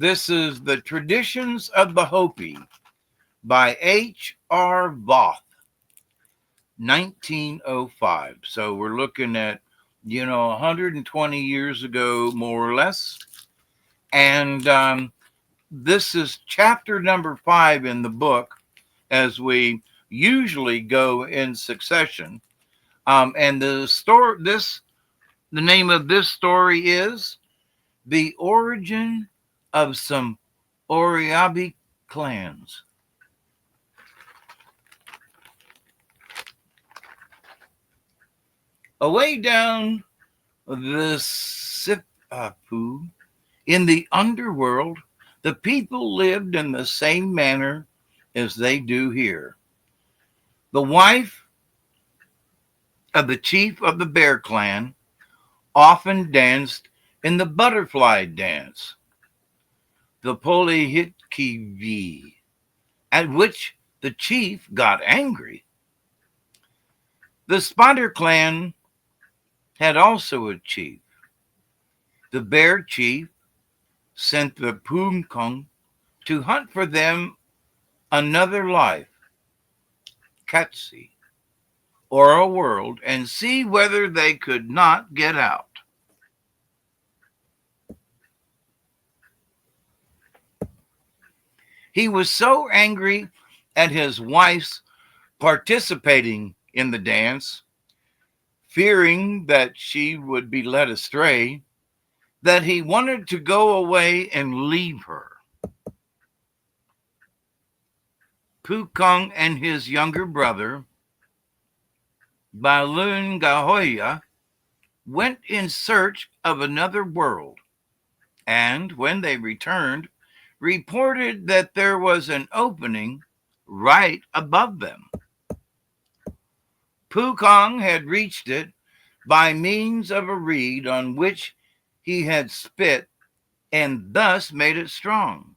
This is The Traditions of the Hopi by H.R. Voth, 1905. So we're looking at, 120 years ago, more or less. And this is chapter number 5 in the book, as we usually go in succession. And the name of this story is The Origin of Some Oraibi Clans. Away down the Sipapu, in the underworld, the people lived in the same manner as they do here. The wife of the chief of the bear clan often danced in the butterfly dance, the Polihitkivi, at which the chief got angry. The spider clan had also a chief. The bear chief sent the Pumkong to hunt for them another life, Katsi, or a world, and see whether they could not get out. He was so angry at his wife's participating in the dance, fearing that she would be led astray, that he wanted to go away and leave her. Pukong and his younger brother, Balungahoya, went in search of another world, and when they returned, reported that there was an opening right above them. Pukong had reached it by means of a reed on which he had spit and thus made it strong.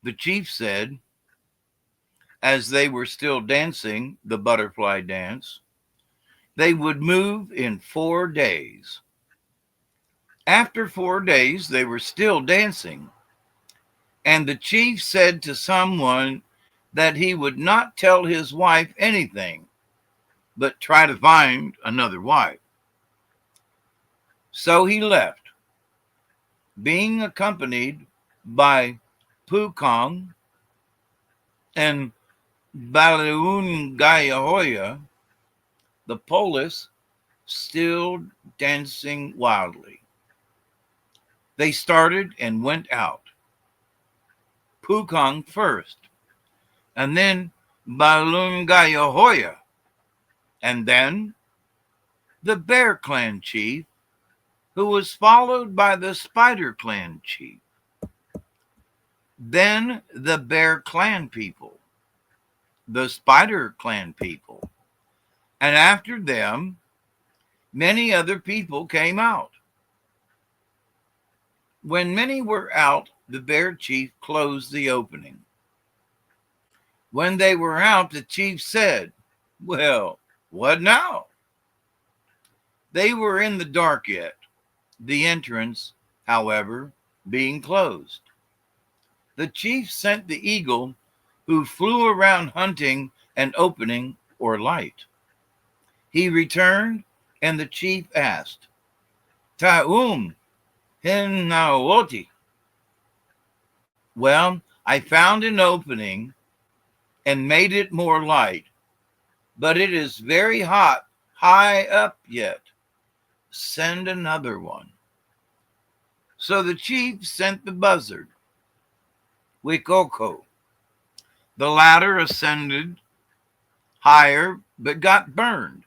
The chief said, as they were still dancing the butterfly dance, they would move in 4 days. After 4 days, they were still dancing, and the chief said to someone that he would not tell his wife anything, but try to find another wife. So he left, being accompanied by Pukong and Balaungayahoya, the polis, still dancing wildly. They started and went out. Pukong first, and then Balungayahoya, and then the bear clan chief, who was followed by the spider clan chief. Then the bear clan people, the spider clan people, and after them, many other people came out. When many were out, the bear chief closed the opening. When they were out, the chief said, "Well, what now?" They were in the dark yet, the entrance, however, being closed. The chief sent the eagle, who flew around hunting an opening or light. He returned, and the chief asked, "Ta'um hinawoti." "Well, I found an opening and made it more light, but it is very hot high up yet. Send another one." So the chief sent the buzzard, Wikoko. The latter ascended higher, but got burned.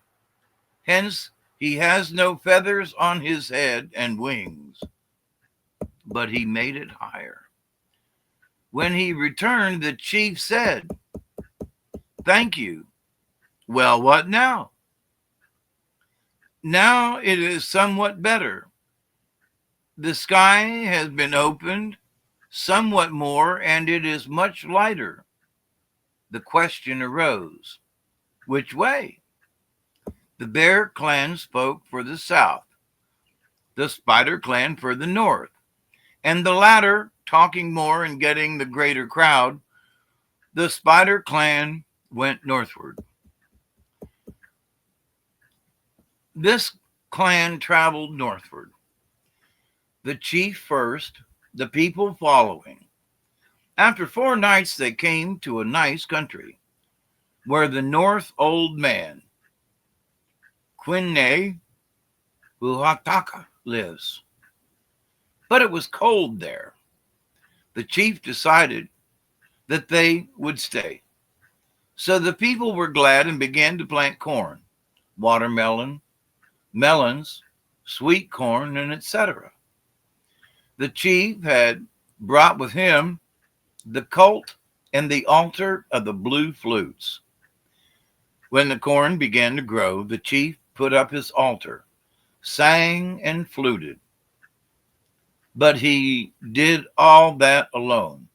Hence, he has no feathers on his head and wings, but he made it higher. When he returned, the chief said, "Thank you. Well, what now?" "Now it is somewhat better. The sky has been opened somewhat more, and it is much lighter." The question arose, which way? The bear clan spoke for the south, the spider clan for the north, and the latter talking more and getting the greater crowd, the Spider Clan went northward. This clan traveled northward, the chief first, the people following. After 4 nights, they came to a nice country where the North Old Man, Quinne Uhataka, lives. But it was cold there. The chief decided that they would stay. So the people were glad and began to plant corn, watermelon, melons, sweet corn, and etc. The chief had brought with him the colt and the altar of the blue flutes. When the corn began to grow, the chief put up his altar, sang and fluted. But he did all that alone.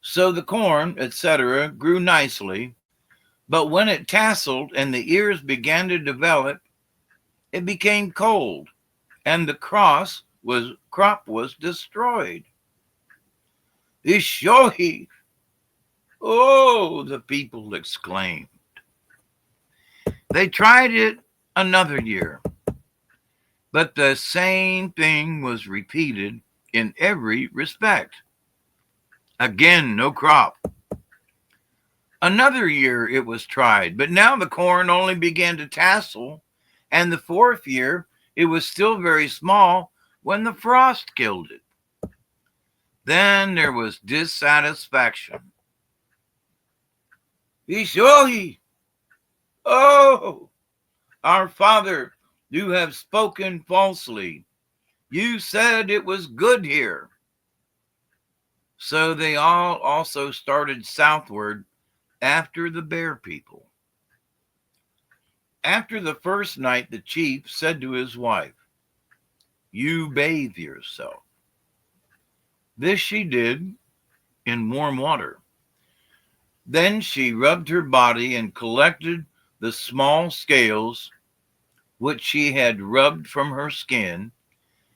So the corn, etc., grew nicely, but when it tasseled and the ears began to develop, it became cold, and the crop was destroyed. Ishohi! Oh, the people exclaimed. They tried it another year, but the same thing was repeated in every respect. Again, no crop. Another year it was tried, but now the corn only began to tassel, and the 4th year it was still very small when the frost killed it. Then there was dissatisfaction. Ishohi! Oh, our father, you have spoken falsely. You said it was good here. So they all also started southward after the bear people. After the first night, the chief said to his wife, "You bathe yourself." This she did in warm water. Then she rubbed her body and collected the small scales which she had rubbed from her skin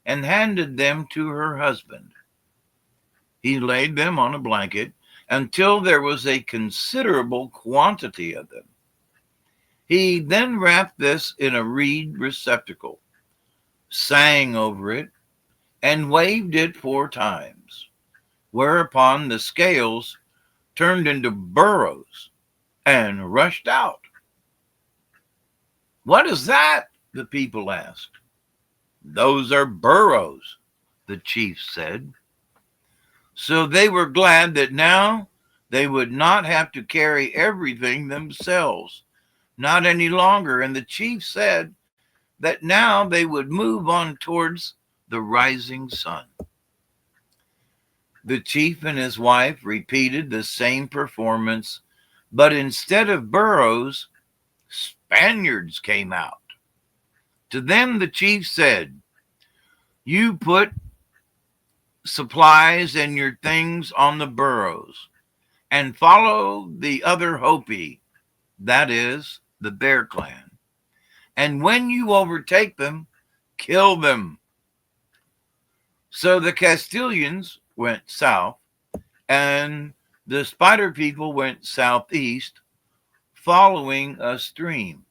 and handed them to her husband. He laid them on a blanket until there was a considerable quantity of them. He then wrapped this in a reed receptacle, sang over it, and waved it 4 times, whereupon the scales turned into burrows and rushed out. "What is that?" the people asked. "Those are burrows," the chief said. So they were glad that now they would not have to carry everything themselves, not any longer. And the chief said that now they would move on towards the rising sun. The chief and his wife repeated the same performance, but instead of burrows, Spaniards came out. To them the chief said, "You put supplies and your things on the burrows and follow the other Hopi, that is, the Bear Clan. And when you overtake them, kill them." So the Castilians went south and the Spider people went southeast, following a stream,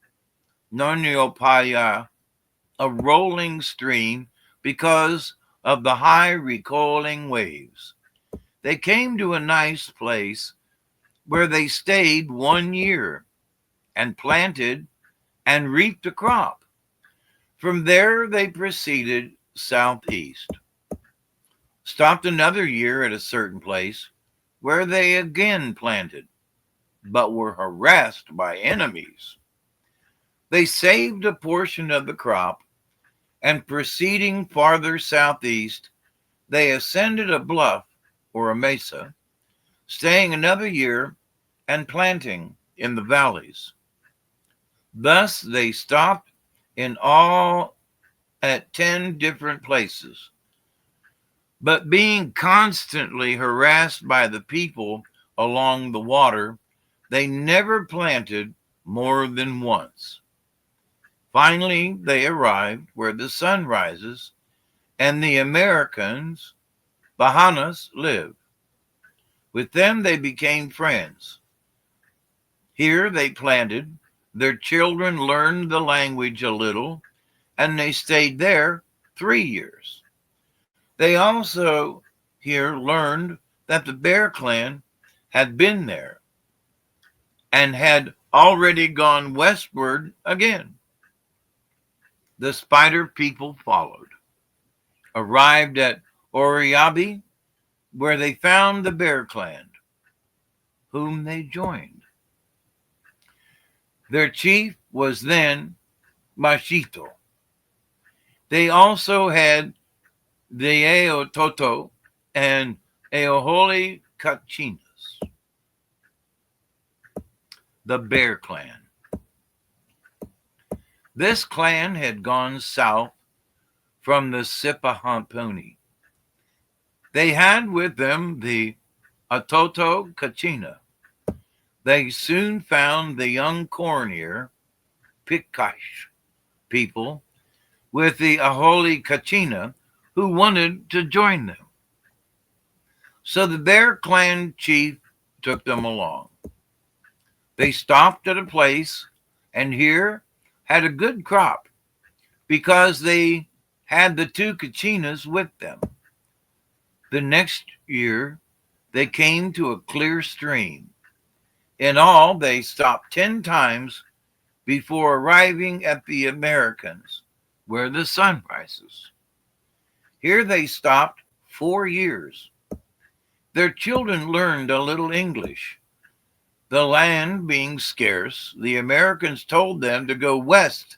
Noniopaya, a rolling stream, because of the high recoiling waves. They came to a nice place where they stayed 1 year and planted and reaped a crop. From there they proceeded southeast, stopped another year at a certain place where they again planted, but were harassed by enemies. They saved a portion of the crop, and proceeding farther southeast, they ascended a bluff or a mesa, staying another year and planting in the valleys. Thus they stopped in all at 10 different places. But being constantly harassed by the people along the water, they never planted more than once. Finally, they arrived where the sun rises, and the Americans Bahanas live. With them they became friends. Here they planted. Their children learned the language a little, and they stayed there 3 years. They also here learned that the Bear Clan had been there and had already gone westward again. The spider people followed, arrived at Oraibi, where they found the Bear Clan, whom they joined. Their chief was then Mashito. They also had the Eototo and Eoholi Kachinas, the Bear Clan. This clan had gone south from the Sipahampuni. They had with them the Atoto Kachina. They soon found the young corn ear, Pikash people, with the Aholi Kachina, who wanted to join them. So the Bear Clan chief took them along. They stopped at a place and here had a good crop because they had the two Kachinas with them. The next year, they came to a clear stream. In all, they stopped 10 times before arriving at the Americans, where the sun rises. Here they stopped 4 years. Their children learned a little English. The land being scarce, the Americans told them to go west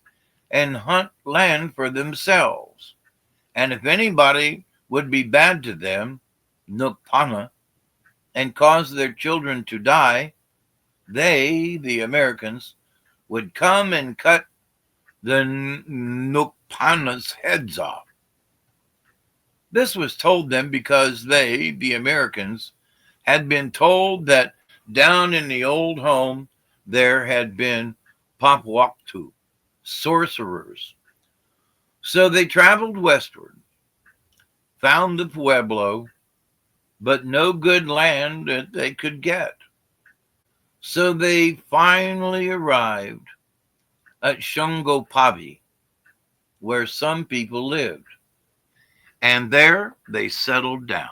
and hunt land for themselves. And if anybody would be bad to them, Nukpana, and cause their children to die, they, the Americans, would come and cut the Nukpana's heads off. This was told them because they, the Americans, had been told that down in the old home there had been Papwaktu, sorcerers. So they traveled westward, found the Pueblo, but no good land that they could get. So they finally arrived at Shungopavi, where some people lived, and there they settled down.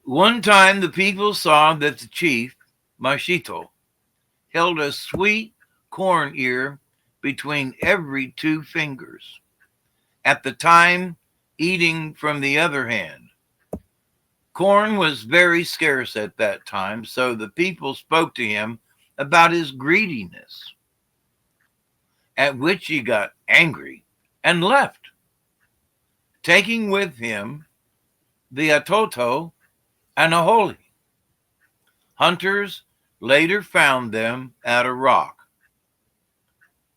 One time the people saw that the chief, Mashito, held a sweet corn ear between every 2 fingers, at the time eating from the other hand. Corn was very scarce at that time, so the people spoke to him about his greediness, at which he got angry and left, taking with him the Atoto and Aholi. Hunters later found them at a rock,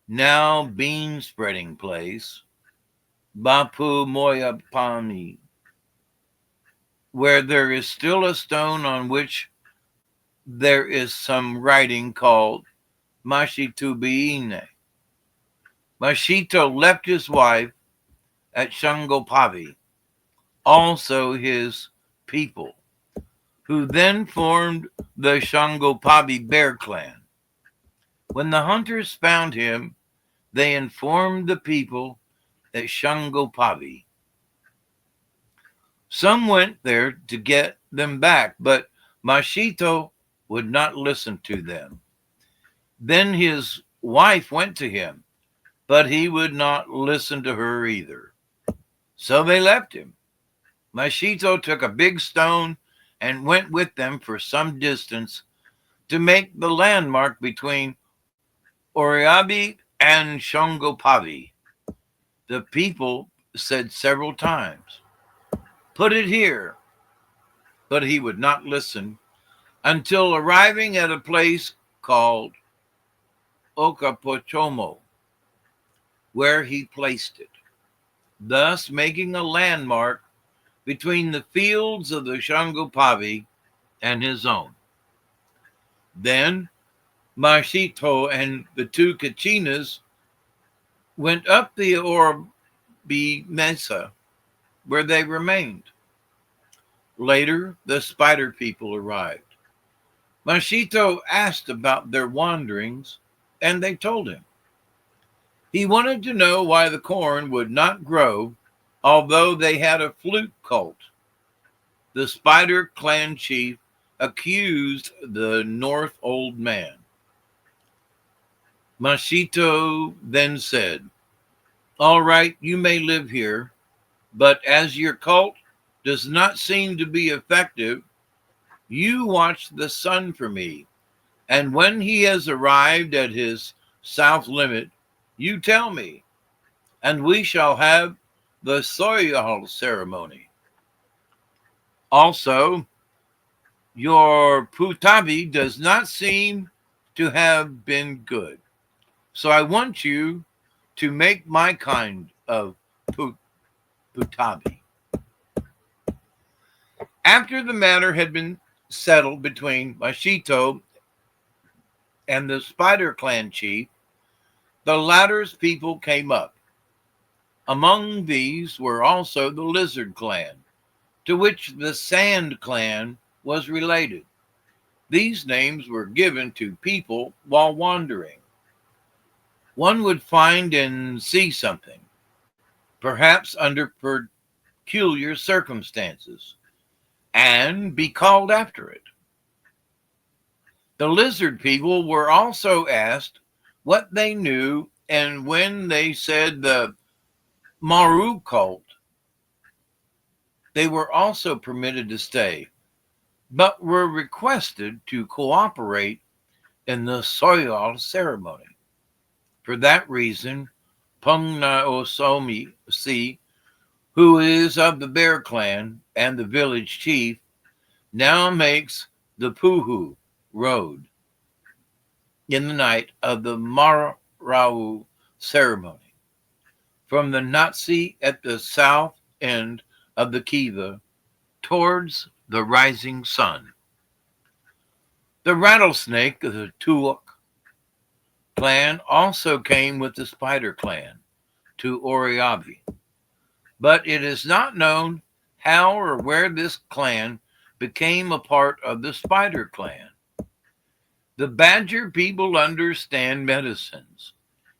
now bean spreading place, Bapu Moyapani, where there is still a stone on which there is some writing called Mashitubiine. Mashito left his wife at Shungopavi, also his people, who then formed the Shungopavi Bear Clan. When the hunters found him, they informed the people at Shungopavi. Some went there to get them back, but Mashito would not listen to them. Then his wife went to him, but he would not listen to her either. So they left him. Mashito took a big stone and went with them for some distance to make the landmark between Oraibi and Shungopavi. The people said several times, "Put it here," but he would not listen until arriving at a place called Okapochomo, where he placed it, thus making a landmark between the fields of the Shungopavi and his own. Then Mashito and the 2 Kachinas went up the Oraibi Mesa, where they remained. Later, the spider people arrived. Mashito asked about their wanderings, and they told him. He wanted to know why the corn would not grow, although they had a flute cult. The spider clan chief accused the North Old Man. Mashito then said, "All right, you may live here, but as your cult does not seem to be effective, you watch the sun for me, and when he has arrived at his south limit, you tell me, and we shall have the soil ceremony. Also, your putabi does not seem to have been good, so I want you to make my kind of putabi." After the matter had been settled between Mashito and the Spider Clan chief, the latter's people came up. Among these were also the Lizard Clan, to which the Sand Clan was related. These names were given to people while wandering. One would find and see something, perhaps under peculiar circumstances, and be called after it. The lizard people were also asked what they knew, and when they said the Maru cult, they were also permitted to stay, but were requested to cooperate in the soil ceremony. For that reason, Pungna Osomi Si, who is of the Bear Clan and the village chief, now makes the Puhu road in the night of the Marau ceremony from the Nazi at the south end of the Kiva towards the rising sun. The rattlesnake of the Tuok clan also came with the Spider Clan to Oraibi, but it is not known how or where this clan became a part of the Spider Clan. The Badger people understand medicines,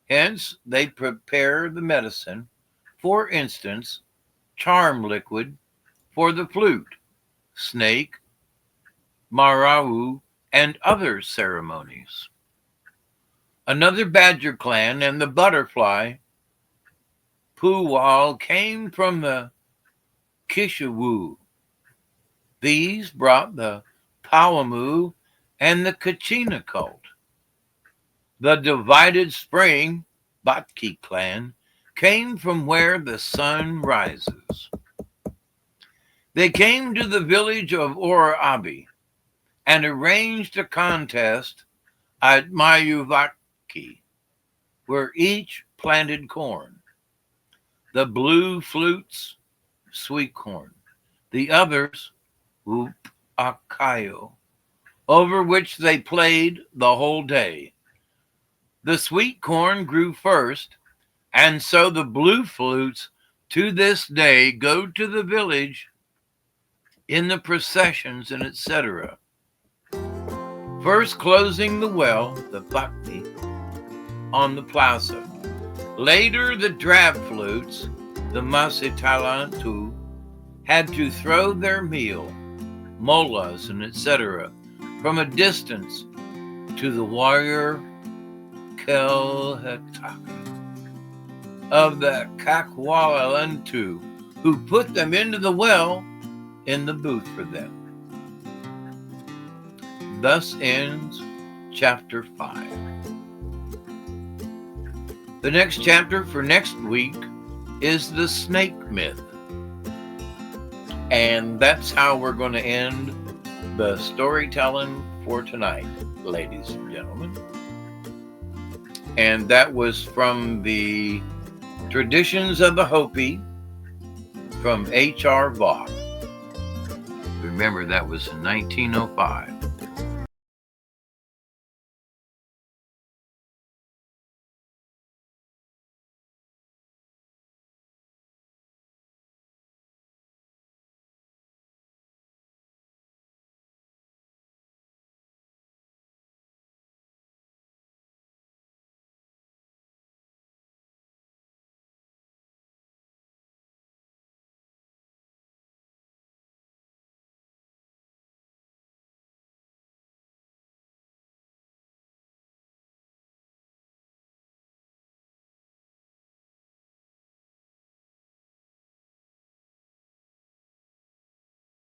hence they prepare the medicine, for instance, charm liquid for the flute, snake, marau, and other ceremonies. Another Badger clan and the Butterfly Puwal came from the Kishawu. These brought the Pawamu and the Kachina cult. The Divided Spring Batki clan came from where the sun rises. They came to the village of Oraibi and arranged a contest at Mayuvaki, where each planted corn. The blue flutes, sweet corn. The others, upakayo, over which they played the whole day. The sweet corn grew first, and so the blue flutes to this day go to the village in the processions and etc. First closing the well, the bhakti, on the plaza. Later, the drab flutes, the masitalantu, had to throw their meal, molas and etc., from a distance to the warrior Kelhetaka of the Kakwalantu, who put them into the well in the booth for them. Thus ends chapter 5. The next chapter for next week is the snake myth. And that's how we're going to end the storytelling for tonight, ladies and gentlemen. And that was from the Traditions of the Hopi from H.R. Vaught. Remember, that was in 1905.